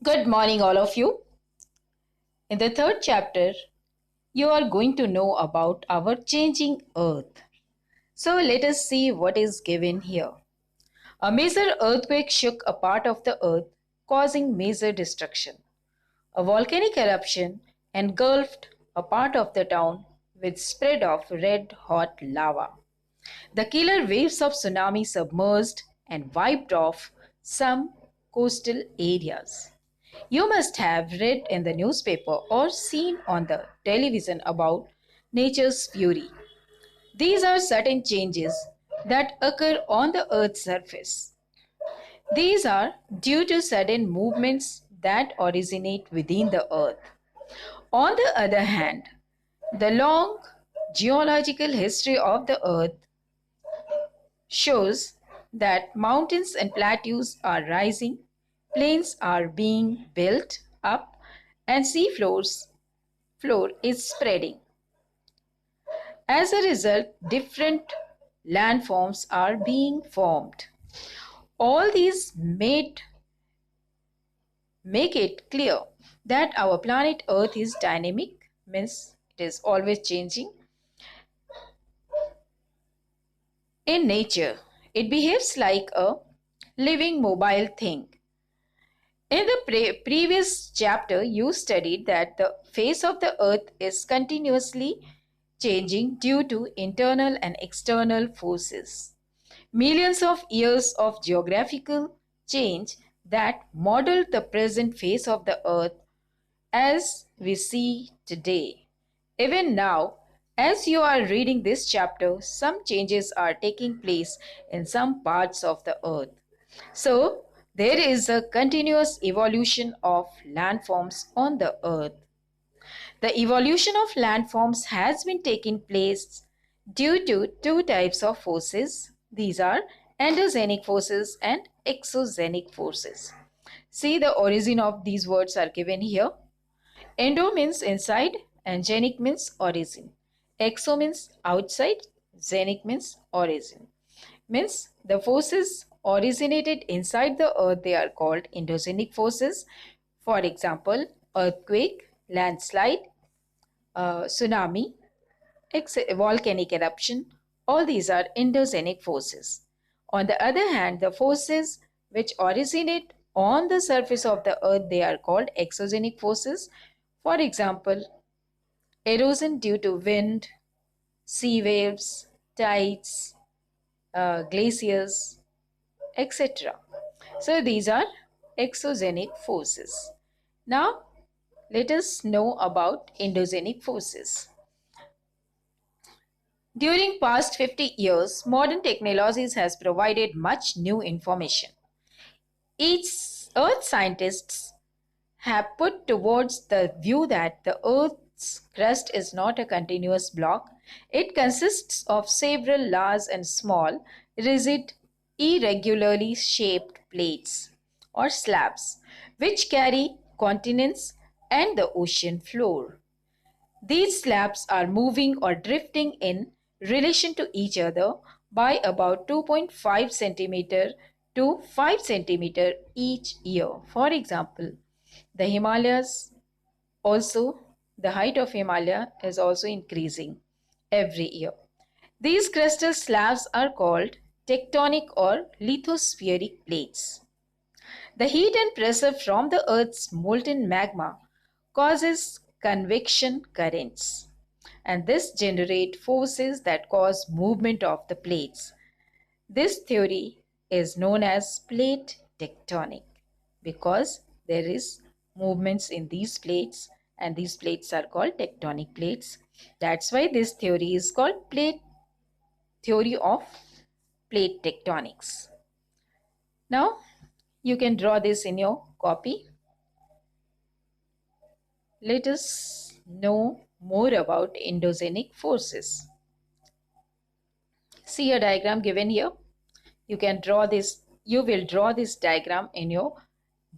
Good morning, all of you. In the third chapter, you are going to know about our changing earth. So let us see what is given here. A major earthquake shook a part of the earth, causing major destruction. A volcanic eruption engulfed a part of the town with spread of red hot lava. The killer waves of tsunami submerged and wiped off some coastal areas. You must have read in the newspaper or seen on the television about nature's fury. These are sudden changes that occur on the Earth's surface. These are due to sudden movements that originate within the Earth. On the other hand, the long geological history of the Earth shows that mountains and plateaus are rising, plains are being built up, and floor is spreading. As a result, different landforms are being formed. All these make it clear that our planet Earth is dynamic, means it is always changing. In nature, it behaves like a living mobile thing. In the previous chapter, you studied that the face of the earth is continuously changing due to internal and external forces. Millions of years of geographical change that modeled the present face of the earth as we see today. Even now, as you are reading this chapter, some changes are taking place in some parts of the earth. So, there is a continuous evolution of landforms on the earth. The evolution of landforms has been taking place due to two types of forces. These are endogenic forces and exogenic forces. See, the origin of these words are given here. Endo means inside and genic means origin. Exo means outside, zenic means origin. Means the forces originated inside the earth, they are called endogenic forces. For example, earthquake, landslide, tsunami, volcanic eruption, all these are endogenic forces. On the other hand, the forces which originate on the surface of the earth, they are called exogenic forces. For example, erosion due to wind, sea waves, tides, glaciers, etc. So these are exogenic forces. Now let us know about endogenic forces. During past 50 years, modern technologies has provided much new information. Each earth scientists have put towards the view that the earth's crust is not a continuous block. It consists of several large and small, rigid, irregularly shaped plates or slabs which carry continents and the ocean floor. These slabs are moving or drifting in relation to each other by about 2.5 centimeter to 5 centimeter each year. For example, the Himalayas also, the height of Himalaya is also increasing every year. These crustal slabs are called tectonic or lithospheric plates. The heat and pressure from the Earth's molten magma causes convection currents, and this generate forces that cause movement of the plates. This theory is known as plate tectonic because there is movements in these plates and these plates are called tectonic plates. That's why this theory is called plate theory of plate tectonics. Now you can draw this in your copy. Let us know more about endogenic forces. See a diagram given here. You will draw this diagram in your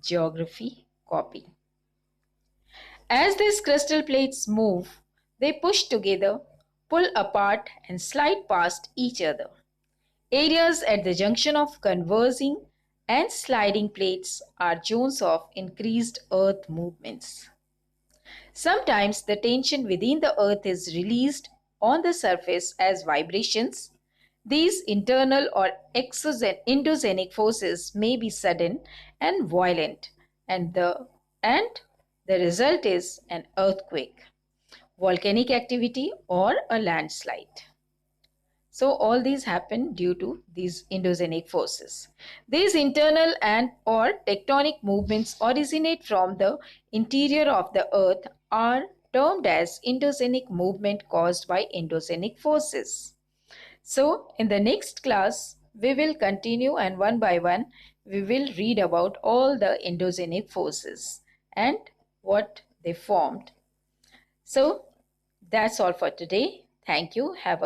geography copy. As these crystal plates move, they push together, pull apart, and slide past each other. Areas at the junction of conversing and sliding plates are zones of increased earth movements. Sometimes the tension within the earth is released on the surface as vibrations. These internal or endogenic forces may be sudden and violent, and the result is an earthquake, volcanic activity, or a landslide. So all these happen due to these endogenic forces. These internal and or tectonic movements originate from the interior of the earth are termed as endogenic movement caused by endogenic forces. So in the next class, we will continue and one by one we will read about all the endogenic forces and what they formed. So that's all for today. Thank you. Have a